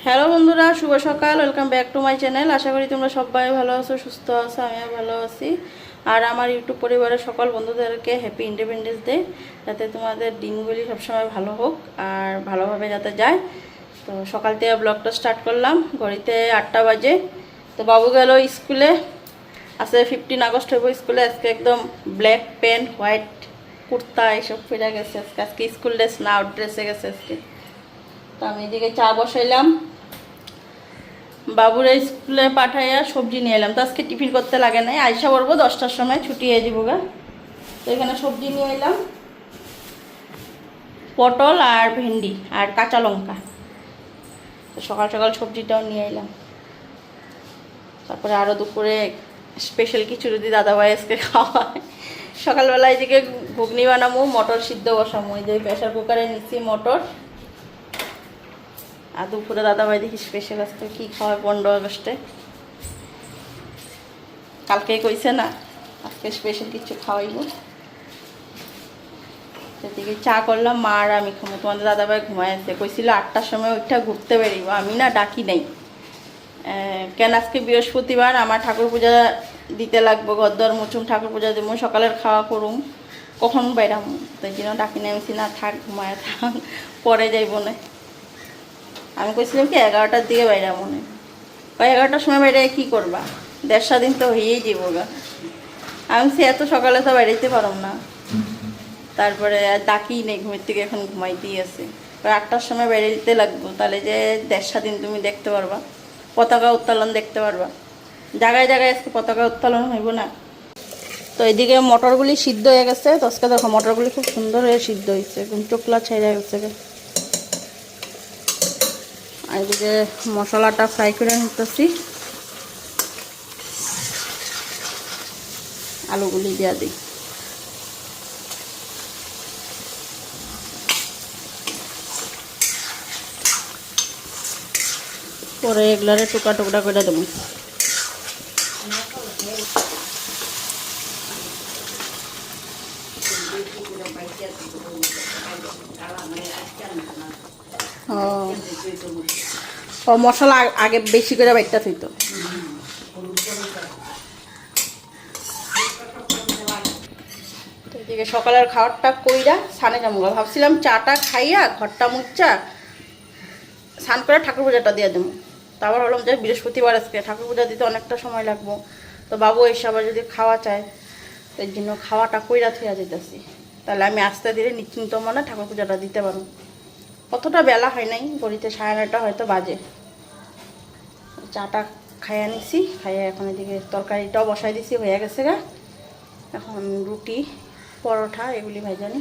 Hello বন্ধুরা, শুভ সকাল। Welcome back to my channel. আশা করি তোমরা সবাই ভালো আছো, সুস্থ আছো, আমিও ভালো আছি। আর আমার ইউটিউব পরিবারের সকল বন্ধুদেরকে হ্যাপি ইন্ডিপেন্ডেন্স ডে। যাতে তোমাদের দিনগুলি সবসময় ভালো হোক আর ভালোভাবে যাতে যায়। তো সকাল থেকে ব্লগটা স্টার্ট করলাম। ঘড়িতে 8টা বাজে। তো বাবু গেল স্কুলে। আজকে 15 আগস্ট হইব স্কুলে। আজকে একদম ব্ল্যাক প্যান্ট, হোয়াইট কুর্তা এসব পরে গেছে। আজকে স্কুল ড্রেস না, আউট ড্রেসে গেছে আজকে। তো আমি এদিকে চা বসাইলাম, বাবুরা স্কুলে পাঠাইয়া সবজি নিয়ে এলাম। তো আজকে টিফিন করতে লাগে নাই, আইসা পড়বো 10টার সময়, ছুটি হয়ে যাবো গা। তো এখানে সবজি নিয়ে এলাম, পটল আর ভেন্ডি আর কাঁচা লঙ্কা। তো সকাল সকাল সবজিটাও নিয়ে এলাম। তারপরে আরও দুপুরে স্পেশাল কিছু যদি দাদাভাই আজকে খাওয়ায়। সকালবেলায় এদিকে ঘুগনি বানাবো, মটর সিদ্ধ বসাবো। এই যে প্রেশার কুকারে নিচ্ছি মটর। আর দুপুরে দাদাভাই দেখি স্পেশাল আজকে কী খাওয়ায় 15 আগস্টে। কালকে কইছে না আজকে স্পেশাল কিছু খাওয়াইব। সেদিকে চা করলাম, মা আর আমি খাবো। তোমাদের দাদাভাই ঘুমাই আছে, কইছিল 8টার সময় ওইটা ঘুরতে বেরিব। আমি না ডাকি নাই, কেন আজকে বৃহস্পতিবার, আমার ঠাকুর পূজা দিতে লাগবো, ঘরদর মুছুম, ঠাকুর পূজা দেবো, সকালের খাওয়া করুম, কখন বেরাম। তাই জন্য ডাকি নামছি না, থাক ঘুমায় থাক, পরে যাইব না। আমি কইছিলাম কি 11টার দিকে বাইরা মনে, 11টার সময় বাইরে কী করবা, 1.5 দিন তো হয়েই যাবো গা। আমি সে এত সকালে তো বাইরেতে পারম না। তারপরে ডাকি নেই, ঘুমের থেকে এখন ঘুমাইতেই আছে। 8টার সময় বাইরে দিতে লাগবো, তাহলে যে 1.5 দিন তুমি দেখতে পারবা, পতাকা উত্তোলন দেখতে পারবা। জায়গায় জায়গায় আজকে পতাকা উত্তোলন হইব না। তো এদিকে মটরগুলি সিদ্ধ হয়ে গেছে। তো আজকে দেখো মটরগুলি খুব সুন্দর হয়ে সিদ্ধ হয়েছে, একদম চোখলা ছেড়ে গেছে। আর এদিকে মশলাটা ফ্রাই করে নিতেছি, আলুগুলি দিয়ে দিই। পরে এগুলারে টুকরা টুকরা করে দেবো। ও মশলা আগে বেশি করে বাইটটা থইতো। এদিকে সকালের খাবারটা কইরা সানে যাবো। ভাবছিলাম চাটা খাইয়া ঘরটা মুচ্চা স্নান করে ঠাকুর পূজাটা দিয়ে দেবো। তারপর হলাম যে বৃহস্পতিবার আজকে ঠাকুর পূজা দিতে অনেকটা সময় লাগবো। তো বাবু এসে আবার যদি খাওয়া চায়, এর জন্য খাওয়াটা কইরা থইয়া যেতেছি। তাহলে আমি আস্তে ধীরে নিশ্চিন্ত মনে ঠাকুর পূজাটা দিতে পারবো। কতটা বেলা হয় নাই, ঘড়িতে 9:30 হয়তো বাজে। চাটা খাইয়া নিছি, খাইয়া এখন এদিকে তরকারিটাও বসাই দিছি, হয়ে গেছে গা। এখন রুটি পরোটা এগুলি ভাইজানি।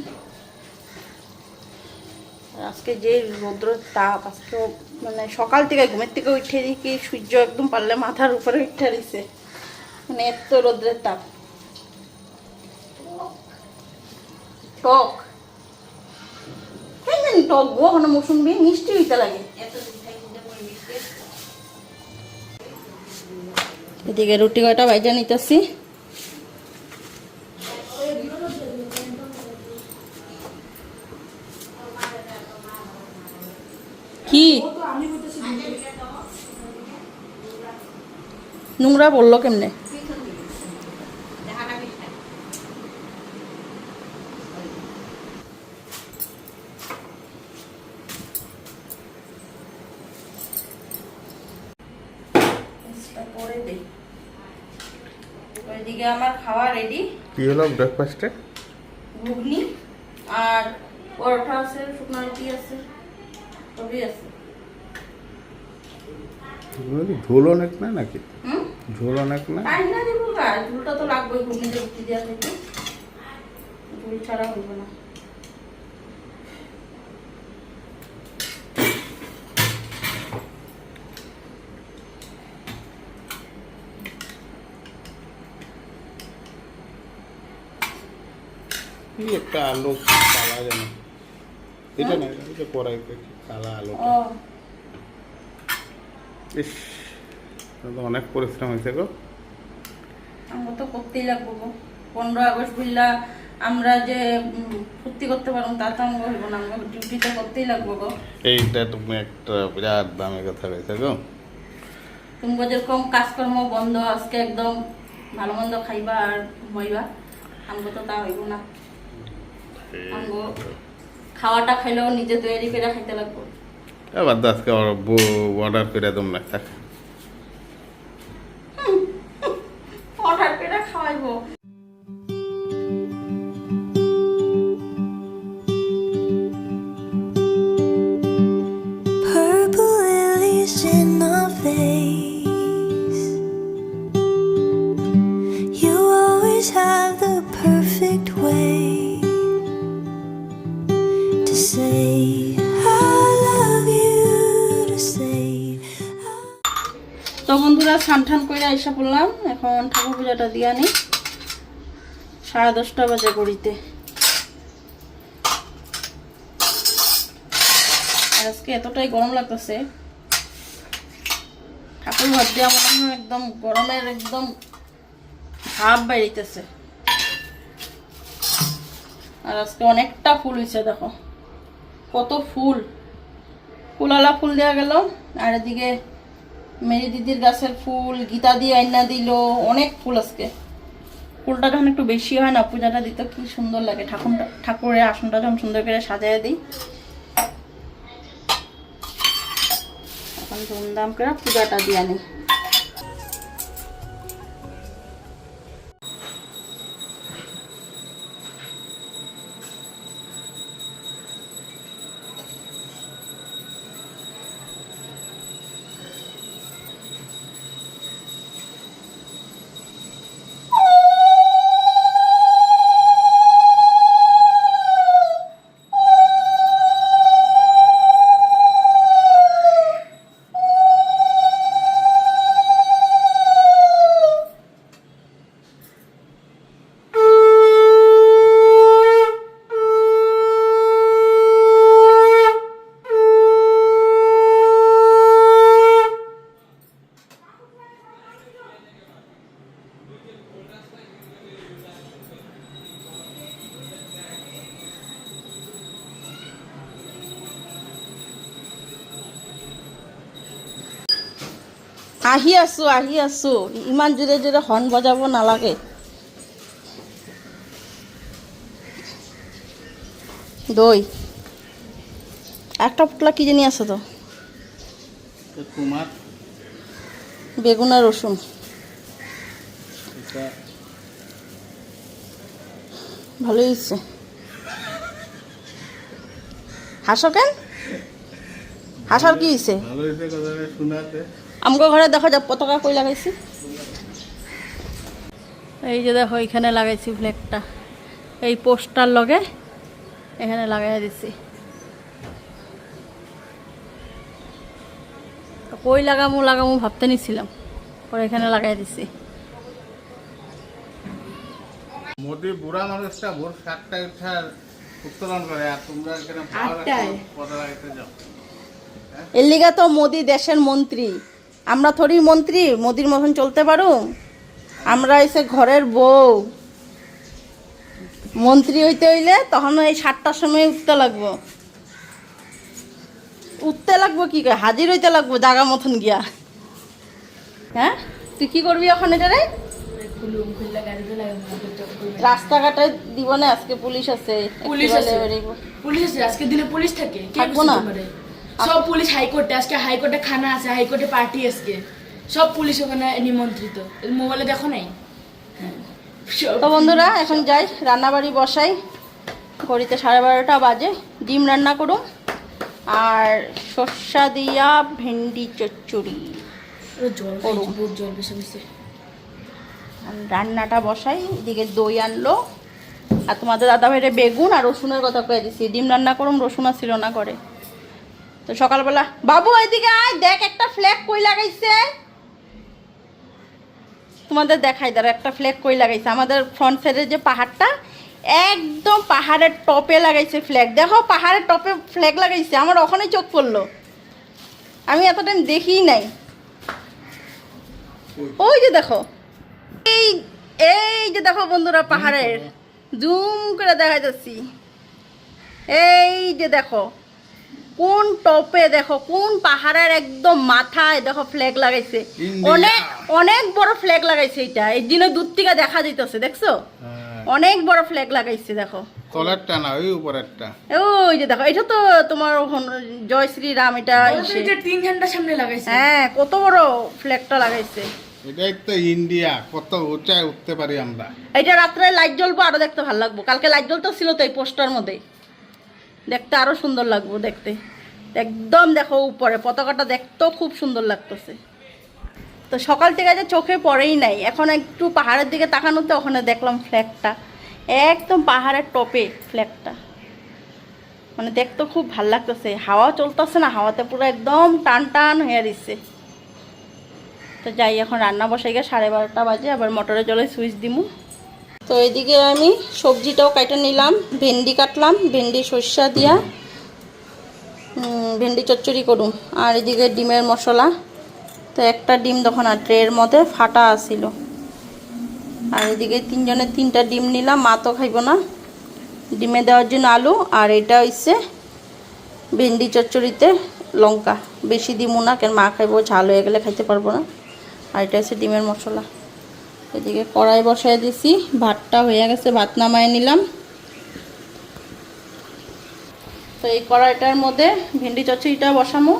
আজকে যে রৌদ্রের তাপ, আজকে মানে সকাল থেকে ঘুমের থেকে উঠে দিকে সূর্য একদম পারলে মাথার উপরে উঠে দিছে, মানে এত রৌদ্রের তাপ। টক টক গো, ওখানে মৌসুমি মিষ্টি হইতে লাগে। এদিকে রুটি কয়টা ভাইজা নিতেছি। কি নোংরা বললো কেমনে? এদিকে আমার খাওয়া রেডি। কি হলো ব্রেকফাস্টে? ঘুগনি আর পরোটা আছে, শুকনো রুটি আছে, সবই আছে। ঝোল অনেক না নাকি? ঝোল অনেক না, তাই না দেবো গা, ঝোলটা তো লাগবে, ঘুগনিতে রুটি দেওয়া থেকে ঝোল ছাড়া হইব না। কি একটা আলু কালা জানো, এটা না, এটা কড়াইতে কালা আলু। ইস, অনেক পরিশ্রম হয়েছে গো। আমরা তো করতেই লাগবো গো। 15 আগস্ট বুঝলা আমরা যে ফুর্তি করতে পারবো তা তো আমরা হইব না, আমরা ডিউটিটা করতেই লাগবো গো। এইটা তুমি একটা বিরাট দামের কথা কইছো গো। তুমি যেরকম কাজকর্ম বন্ধ, আজকে একদম ভালো মন্দ খাইবা আর ঘুমাইবা, আমগো তো তা হইব না। আমগো খাওয়াটা খাইলেও নিজে তৈরি করে খাইতে লাগবো। এবার আজকে অর্ডার করে দম না থাক। অর্ডার করে খাওয়াইবো। Purple lilies in the vase. You always have the perfect way to say I love you, to say তো বন্ধুরা স্নান টান করে আইসা পড়লাম, এখন ঠাকুর পূজাটা দিয়া নি। 10:30 বাজে ঘড়িতে। আর আজকে এতটাই গরম লাগতেছে, ঠাকুর ঘর দেওয়া মনে হয় একদম গরমের একদম ভাব বেরিতেছে। আর আজকে অনেকটা ফুল হয়েছে, দেখো কত ফুল, ফুলালা ফুল দেওয়া গেল। আর এদিকে মেরি দিদির গাছের ফুল, গীতা দিয়ে আইনা দিল, অনেক ফুল আজকে। ফুলটা যখন একটু বেশি হয় না, পূজাটা দিতে কি সুন্দর লাগে। ঠাকুরের আসনটা যখন সুন্দর করে সাজিয়ে দিই, এখন ধুমধাম করে পূজাটা দিয়ে নিই। আহি আছো ইমান জোরে জোরে হর্ন বজাব নালাগে। দই একটা পুটলা কি জানি আছে তো, তোমার বেগুন আর রসুন। ভালোই হচ্ছে। হাসো কেন? হাসার কি হয়েছে? ভালো হইছে কথাটা শোনাতে। আমগো ঘরে দেখো যা পতাকা কই লাগাইছি, এই যে দেখো এখানে লাগাইছি ফ্ল্যাগটা, এই পোস্টার লগে এখানে লাগাই দিছি। কই লাগামু ভাবতে নিছিলাম, পরে এখানে লাগাই দিছি। মোদি বুড়া মানুষটা ভোর 7টায় উঠে উত্তোলন করে, আর তোমরা এখানে 8টায় পতা লাগাইতে যাও। এর লিগা তো মোদি দেশের মন্ত্রী, আমরা থরি মন্ত্রী মোদির মতন চলতে পারো? আমরা এসে ঘরের বউ, মন্ত্রী হইতে হইলে তখন এই 7টার সময় উঠতে লাগবো কি করে, হাজির হইতে লাগবো জাগা মতন গিয়া। হ্যাঁ তুই কি করবি এখন এটারে? রাস্তাঘাটে দিব না, আজকে পুলিশ আছে। পুলিশ আছে আজকে দিনে পুলিশ থাকে, থাকবো না। সব পুলিশ হাইকোর্টে, আজকে হাইকোর্টে খানা আছে, হাইকোর্টে পার্টি আজকে, সব পুলিশ ওখানে নিমন্ত্রিত। মোবাইলে দেখো নাই? তো বন্ধুরা এখন যাই রান্নাবাড়ি বসাই, ঘড়িতে 12:30 বাজে। ডিম রান্না করুন আর সর্ষা দিয়া ভেন্ডি চচ্চড়ি জল করুন। জল বেশি বেশি রান্নাটা বসাই, এদিকে দই আনলো, আর তোমাদের দাদা ভাইরে বেগুন আর রসুনের কথা কয়ে দিছি। ডিম রান্না করুন, রসুন ছিল না করে। তো সকালবেলা বাবু এদিকে আয়, দেখ একটা ফ্ল্যাগ কই লাগাইছে, তোমাদের দেখাই দাঁড়া একটা ফ্ল্যাগ কই লাগাইছে। আমাদের ফ্রন্ট সাইডের যে পাহাড়টা, একদম পাহাড়ের টপে লাগাইছে ফ্ল্যাগ। দেখো পাহাড়ের টপে ফ্ল্যাগ লাগাইছে, আমার ওখানেই চোখ পড়লো, আমি এত টাইম দেখিই নাই। ওই যে দেখো, এই এই যে দেখো বন্ধুরা, পাহাড়ের জুম করে দেখাইতেছি। এই যে দেখো কোন টপে, দেখো কোন পাহাড়ের একদম মাথায় দেখো ফ্ল্যাগ লাগাইছে। India। অনেক অনেক বড় ফ্ল্যাগ লাগাইছে। এটা এই দিনে দূর থেকে দেখা যাইতেছে, দেখছো? হ্যাঁ, অনেক বড় ফ্ল্যাগ লাগাইছে দেখো। তলেরটা না, ওই উপরেরটা। ওই যে দেখো, এটা তো তোমার জয় শ্রীরাম, এটা ইসে। এটা 3 ঘন্টা সামনে লাগাইছে। হ্যাঁ, কত বড় ফ্ল্যাগটা লাগাইছে। এটাই তো ইন্ডিয়া, কত উঁচায় উঠতে পারি আমরা। এইটা রাত্রে লাইট জ্বলবো, আরো দেখতে ভালো লাগবো। কালকে লাইট জ্বলতে ছিল তো এই পোস্টার মধ্যে, দেখতে আরো সুন্দর লাগবো দেখতে। একদম দেখো উপরে পতাকাটা দেখতেও খুব সুন্দর লাগতেছে। তো সকাল থেকে যে চোখে পড়েই নাই, এখন একটু পাহাড়ের দিকে তাকানোতে ওখানে দেখলাম ফ্ল্যাগটা, একদম পাহাড়ের টপে ফ্ল্যাগটা। মানে দেখতে খুব ভাল লাগতেছে। হাওয়া চলতেছে না, হাওয়াতে পুরো একদম টান টান হয়ে দিচ্ছে। তো যাই, এখন রান্না বসাই গিয়ে 12:30 বাজে, আবার মোটরে জলে সুইচ দিমু। তো এদিকে আমি সবজিটাও কাটে নিলাম, ভেন্ডি কাটলাম, ভেন্ডি সর্ষা দিয়া ভেন্ডি চচ্চড়ি করুম। আর এদিকে ডিমের মশলা। তো একটা ডিম তখন আর ট্রের মধ্যে ফাটা আসিল। আর এদিকে 3 জনের 3টা ডিম নিলাম, মা তো খাইব না। ডিমে দেওয়ার জন্য আলু, আর এটা হচ্ছে ভেন্ডি চচ্চড়িতে লঙ্কা বেশি দিমু না, কেন মা খাইব, ঝাল হয়ে গেলে খাইতে পারবো না। আর এটা হচ্ছে ডিমের মশলা। এদিকে কড়াই বসাই দিছি, ভাতটা হয়ে গেছে, ভাত নামায় নিলাম। তো এই কড়াইটার মধ্যে ভেন্ডি চচ্চড়িটা বসামো,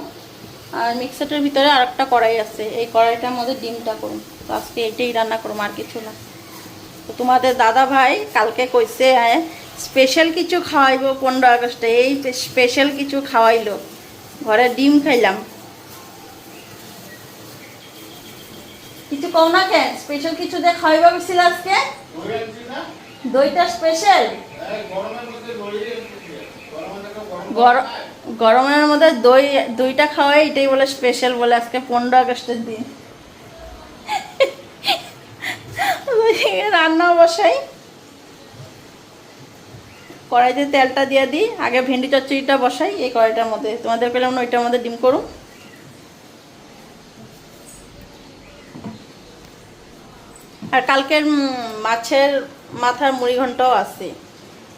আর মিক্সারের ভিতরে আরেকটা কড়াই আছে, এই কড়াইটার মধ্যে ডিমটা করুন। তো আজকে এটাই রান্না করুম, আর কিছু না। তো তোমাদের দাদা ভাই কালকে কইছে স্পেশাল কিছু খাওয়াইবো 15 আগস্টে, এই স্পেশাল কিছু খাওয়াইলো। ঘরে ডিম খাইলাম। কিছু কও না কেন? স্পেশাল কিছু দিয়ে খাওয়াইবা গেছিল আজকে? দইটা স্পেশাল। গরমের মধ্যে দইটা খাওয়াই, এটাই বলে স্পেশাল, বলে আজকে 15 আগস্টের দিন। রান্না বসাই, কড়াইতে তেলটা দিয়ে দিই, আগে ভেন্ডি চচ্চড়িটা বসাই এই কড়াইটার মধ্যে। তোমাদের পেলাম না, ওইটার মধ্যে ডিম করুন। আর কালকের মাছের মাথার মুড়ি ঘন্টাও আছে।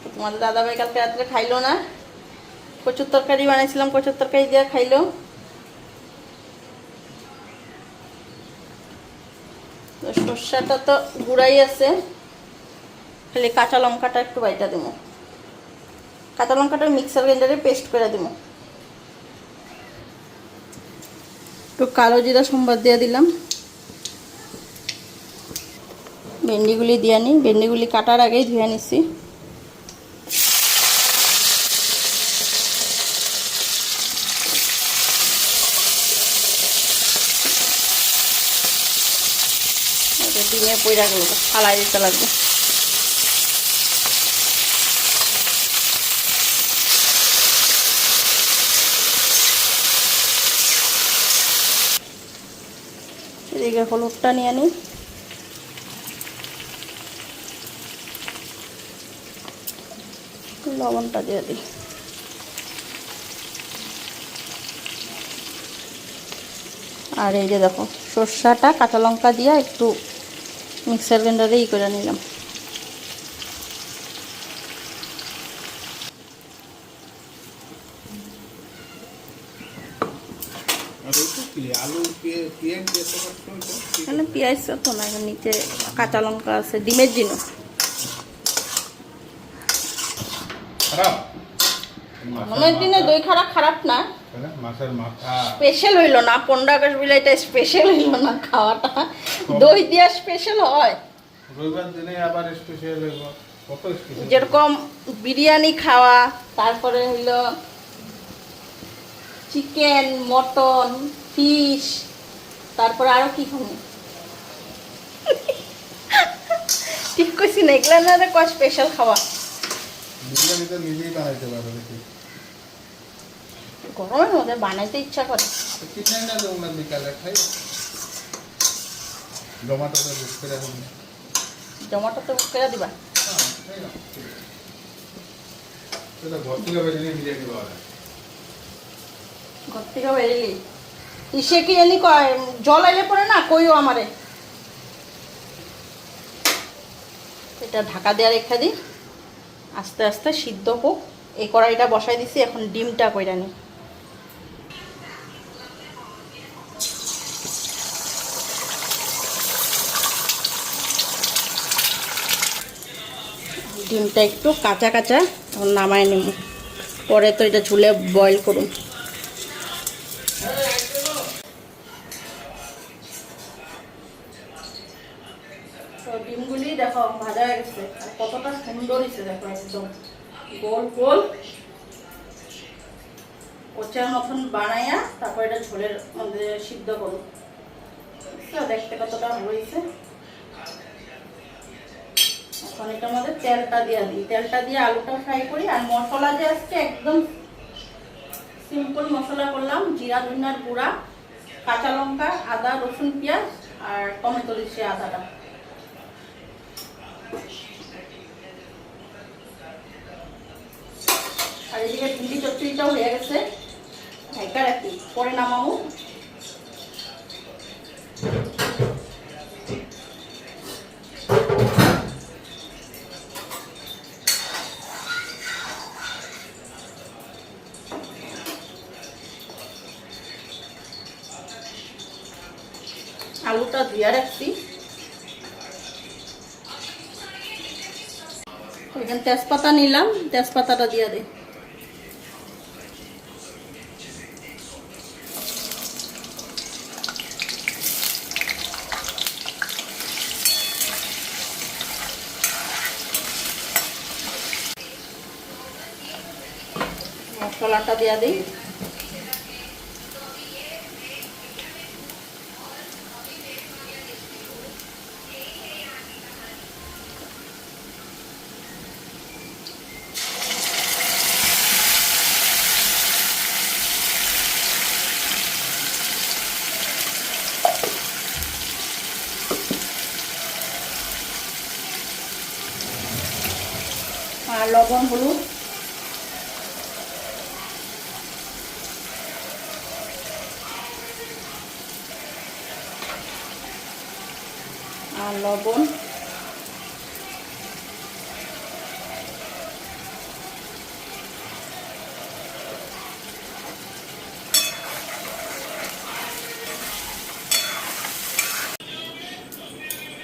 তো তোমাদের দাদাভাই কালকে রাত্রে খাইলো না, কচুর তরকারি বানাইছিলাম, কচুর তরকারি দিয়ে খাইলো। সর্ষাটা তো গুঁড়াই আছে, খালি কাঁচা লঙ্কাটা একটু বাইটা দেবো। কাঁচা লঙ্কাটা মিক্সার গ্রাইন্ডারে পেস্ট করে দেবো। একটু কালো জিরা সম্বাদ দিয়ে দিলাম। ভেন্ডিগুলি দিয়ে নিই, ভেন্ডিগুলি কাটার আগেই ধুয়ে নিচ্ছি। ডিমে পয়রা গেল, ফালাই দিতে লাগবে। এদিকে হলুদটা নিয়ে নিই। লবণটা দিয়ে দিই। আর এই যে দেখো সর্ষাটা কাঁচা লঙ্কা দিয়ে একটু মিক্সার গ্রাইন্ডারে করে নিলাম। এখানে পেঁয়াজ তো না, নিচে কাঁচা লঙ্কা আছে, ডিমের জিনিস। গরমের দিনে দই খাওয়া খারাপ না, স্পেশাল হইলো না 15 আগস্ট বলে, এটা স্পেশাল হইলো না খাওয়াটা। দই দিয়া স্পেশাল হয়, যেরকম বিরিয়ানি খাওয়া, তারপরে হইলো চিকেন, মটন, ফিশ, তারপরে আরো কি খাবো ঠিক কইছি না, এগুলা না কয় স্পেশাল খাওয়া। গরমের মধ্যে বানাইতে ইচ্ছা করে। জমাটোতে বুক করে দিবা। ঘর থেকে বেরিয়ে ইসে কি জানি কয়, জল আইলে পরে না কইও আমারে। এটা ঢাকা দেওয়া রেখে দিই, আস্তে আস্তে সিদ্ধ হোক। এই কড়াইটা বসাই দিছি, এখন ডিমটা কইরা নিই। ডিমটা একটু কাঁচা কাঁচা, এখন নামায় নেব, পরে তো এটা ঝুলে বয়েল করুন। তো ডিমগুলি দেখো ভাজা হয়ে গেছে, আর কতটা সুন্দর হয়েছে দেখো, একদম গোল গোল কোচার মতন বানাইয়া তারপর এটা ঝোলের মধ্যে সিদ্ধ করুন। দেখতে কতটা হয়েছে। এখন এটার মধ্যে তেলটা দিয়ে দিই, তেলটা দিয়ে আলুটা ফ্রাই করি। আর মশলা যে আজকে একদম সিম্পল মশলা করলাম, জিরা ধনিয়ার গুঁড়া, কাঁচা লঙ্কা, আদা রসুন পেঁয়াজ আর টমেটো দিচ্ছি আদাটা। আর এদিকে ভিন্ডি চচ্চড়িটাও হয়ে গেছে, ঢাকা রাখি, পরে নামাবো। আলুটা ধুয়ে রাখছি। এখানে তেজপাতা নিলাম, তেজপাতাটা দিয়ে দিই। মশলাটা দিয়ে দিই। আর লবণ হলুদ, আর লবণ,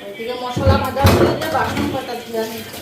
ওইদিকে মশলা ভাজা হয়ে গেলে বাসন কটা দিয়ে নিতে।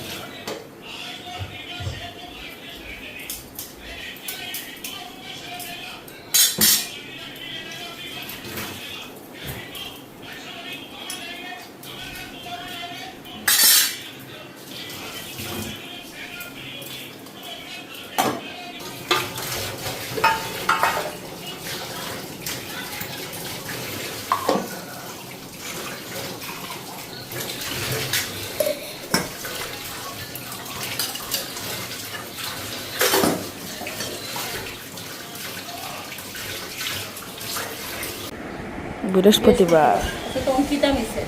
বৃহস্পতিবার আচ্ছা, তো অঙ্কিতা মিশে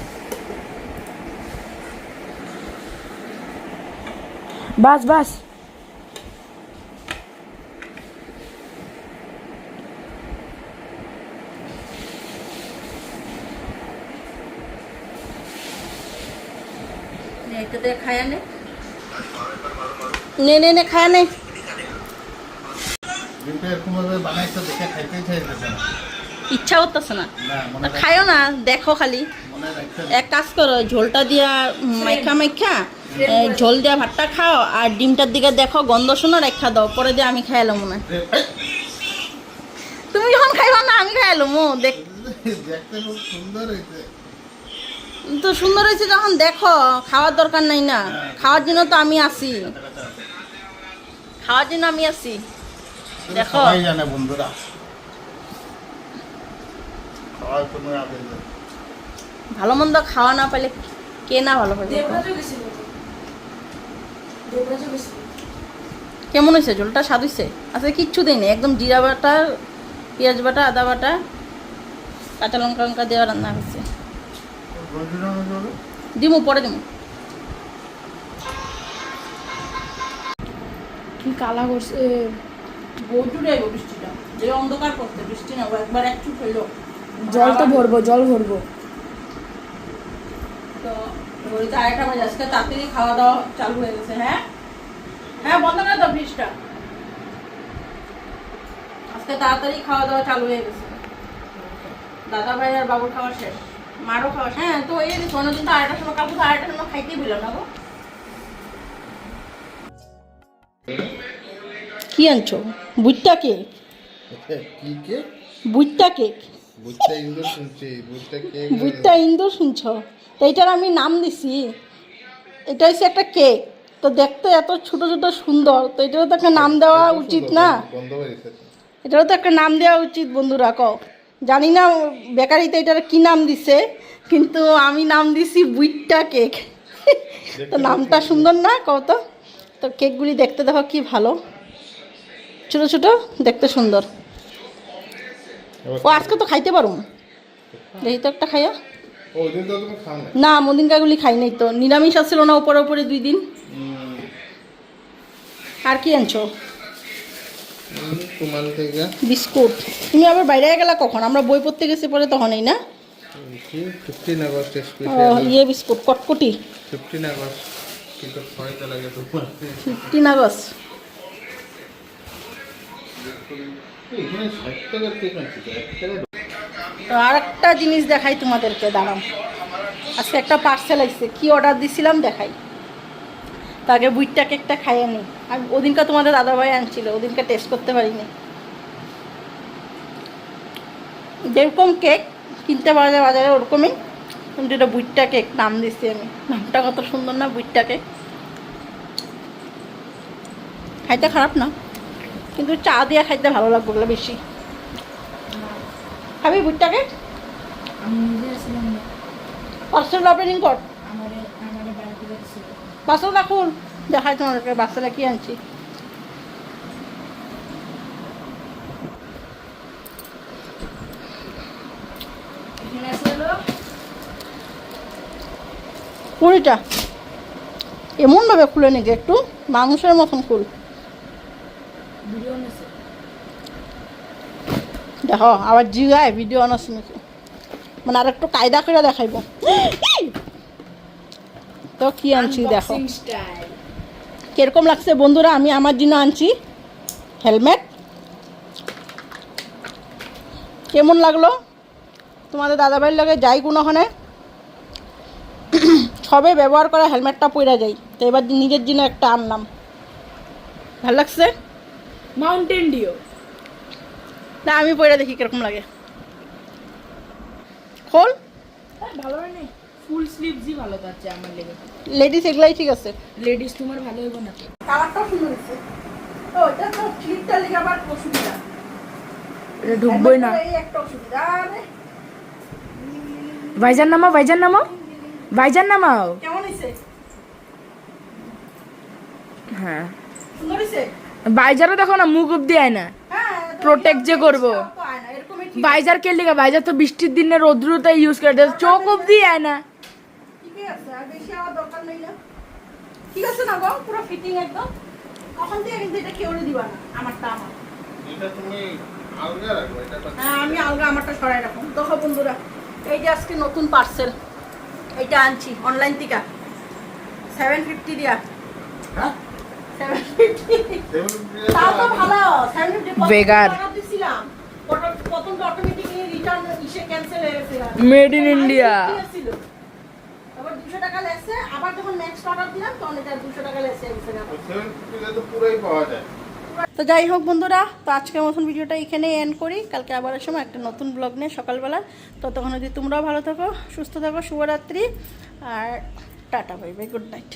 বাস বাস এইটাতে খায়া নে খায়া নে। ডিমটা এরকম ভাবে বানাইছো দেখে খাইতে চাইতেছে না। ইচ্ছা করতেছে না, না মনে খায়ও না, দেখো খালি। মনে রাখতে এক কাজ করো, ঝোলটা দিয়া মাইখা ঝোল দিয়া ভাতটা খাও, আর ডিমটার দিকে দেখো গন্ধ শোনো, রেখা দাও, পরে দিয়ে আমি খাইলাম মনে হয়। তুমি যখন খাইবা না আমি খাইলাম, ও দেখ দেখতে খুব সুন্দর হয়েছে। তো সুন্দর হয়েছে যখন দেখো, খাওয়ার দরকার নাই না, খাওয়ার জন্য তো আমি আছি, খাওয়ার জন্য আমি আছি। দেখো সবাই জানে বন্ধুরা, খাওয়ার কোনো আবেদন নেই। ভালো মন্দ খাওয়া না পাইলে কে না ভালো পাইবে? দেবরাজও গেছিল, দেবরাজও গেছিল। কেমন হয়েছে ঝোলটা? স্বাদ হয়েছে? আচ্ছা কিচ্ছু দিইনি, একদম জিরা বাটা, পেঁয়াজ বাটা, আদা বাটা, কাঁচা লঙ্কা দেওয়া রান্না হয়েছে। দিমু পরে দিমু। কি কালা করছে, প্রচুর আইব বৃষ্টিটা, যে অন্ধকার করতে, বৃষ্টি না একবার একটু হইল। জল তো ভরবো, জল ভরবো। তো ঘড়িতে 2:30 বাজে, আজকে তাড়াতাড়ি খাওয়া দাওয়া চালু হয়ে গেছে। হ্যাঁ হ্যাঁ বন্ধ করে দাও ফ্রিজটা। আজকে তাড়াতাড়ি খাওয়া দাওয়া চালু হয়ে গেছে। দাদা ভাই আর বাবুর খাওয়া শেষ, মারও খাওয়া শেষ। হ্যাঁ তো এই অন্যদিন তো 8টার সময় কালকে তো 8টার সময় খাইতেই বললাম না গো। কি আনছো? বুটটা কেক। কি কে? বুটটা কেক। বুঝতে ইন্দুর শুনছি, বুঝতে কে? বুটটা ইন্দুর শুনছ? তো এইটার আমি নাম দিছি, এটা হচ্ছে একটা কেক। তো দেখতে এত ছোট ছোট সুন্দর, তো এটারও তো একটা নাম দেওয়া উচিত না? বন্ধ হয়ে গেছে। এটারও তো একটা নাম দেওয়া উচিত বন্ধুরা। কও জানি না বেকারিতে এটার কি নাম দিছে, কিন্তু আমি নাম দিছি বুইট্টা কেক। তো নামটা সুন্দর না? কও তো। তো কেকগুলি দেখতে দেখো কি ভালো, ছোট ছোট, দেখতে সুন্দর। ও আজকে তো খাইতে পারো, দেখি তো একটা খাইয়া। ওই দিন তো তুমি খাও না। না মদিনকাগুলি খাই নাই তো, নিরামিষ আসছিল না উপরে উপরে 2 দিন। আর কি আনছো? তোমার থেকে বিস্কুট। তুমি আবার বাইরে গেলা কখন? আমরা বই পড়তে গেছি পরে তখনই না? কি 15 আগস্ট ও স্পেশাল। ইয়ে বিস্কুট কটকটি। 15 আগস্ট কিন্তু খয়টা লাগে তোমার? 15 আগস্ট। এখানে 60 টাকার কেক আনছি, 1 টাকা। তো আর একটা জিনিস দেখাই তোমাদেরকে, দাঁড়াও। আজকে একটা পার্সেল আসছে, কি অর্ডার দিছিলাম দেখাই। তাকে বুইটটা কেকটা খাইয়ে নি। আমি ওদিনকে তোমাদের দাদাভাই আনছিল, ওদিনকে টেস্ট করতে পারিনি। যেরকম কেক কিনতে পাওয়া যায় বাজারে ওরকমই, কিন্তু এটা বুইটটা কেক নাম দিচ্ছি আমি। নামটা কত সুন্দর না, বুইটটা কেক। খাইতে খারাপ না, কিন্তু চা দিয়ে খাইতে ভালো লাগবে ওগুলো বেশি। খাবি বুইটটা কেক? আমি নিজে আসলাম না, পার্সেল ওপেনিং কর। আমার বাড়িতে যাচ্ছিল। পার্সেলটা খুল, দেখাই তোমাদেরকে বাচ্চারা কি আনছি। এখানে আসলো কুড়িটা। এমনভাবে খুলে নাকি একটু মানুষের মতন খুল। ভিডিও নেছে। দেখো আবার জিগায় ভিডিও আনাস নাকি, মানে আর একটু কায়দা করে দেখাইব। তো কি আনছি দেখো, আনবক্সিং স্টাইল। কিরকম লাগছে বন্ধুরা? আমি আমার জন্য আনছি হেলমেট। কেমন লাগলো? তোমাদের দাদাভাইয়ের লগে যাই কোনোখানে সবে ব্যবহার করা হেলমেটটা পরে যাই, তো এবার নিজের জন্য একটা আনলাম। ভালো লাগছে মাউন্টেন ডিও। না? আমি পরে দেখি কিরকম লাগে। খোল। ভালো হয় নাই, ফুল স্লিভসই ভালো থাকছে আমার লেগে। লেডিস এগুলাই ঠিক আছে। লেডিস তোমার ভালো হইব না তো? কালারটাও সুন্দর হয়েছে। ও এটা তো স্লিপটা লেগে আবার অসুবিধা, এটা ঢুকবই না। এই একটা অসুবিধা। আরে ভাইজান নামাও, ভাইজান নামাও, ভাইজান নামাও। কেমন হয়েছে? হ্যাঁ সুন্দর হয়েছে। বাইজারও দেখো না, মুখ অব্দি আয় না। হ্যাঁ Protect যে করবো। এরকমই ঠিক বাইজার কে লিগা? বাইজার তো বৃষ্টির দিনে রোদ্রুতে ইউজ করে দেয়, চোখ অব্দি আয় না। ঠিকই আছে, আর বেশি আমার দরকার নেই না। ঠিক আছে না গো, পুরো ফিটিং একদম। তখন থেকে কিন্তু এটা কেউ দিবা না, আমারটা আমার। এটা তুমি আলগা রাখো, এটা হ্যাঁ আমি আলগা আমারটা সরাই রাখুন। দেখো বন্ধুরা, এই যে আজকে নতুন পার্সেল, এইটা আনছি অনলাইন থেকে 750 দিয়া। হ্যাঁ 750 তাও তো ভালো। 750 বেকার। অর্ডার দিছিলাম, প্রথমটা অটোমেটিক্যালি রিটার্ন ইসে ক্যান্সেল হয়ে গেছে। Made in India. আবার 200 টাকা লেসে, আবার যখন নেক্সট অর্ডার দিলাম তখন এটা 200 টাকা লেসে গেছে। 750 তো পুরোই পাওয়া যায়। তো যাই হোক বন্ধুরা, তো আজকের মতন ভিডিওটা এখানেই এন্ড করি। কালকে আবার সময় একটা নতুন ব্লগ নিয়ে সকালবেলা। ততক্ষণ যদি তোমরাও ভালো থাকো, সুস্থ থাকো, শুভরাত্রি, আর tata, bye bye, good night.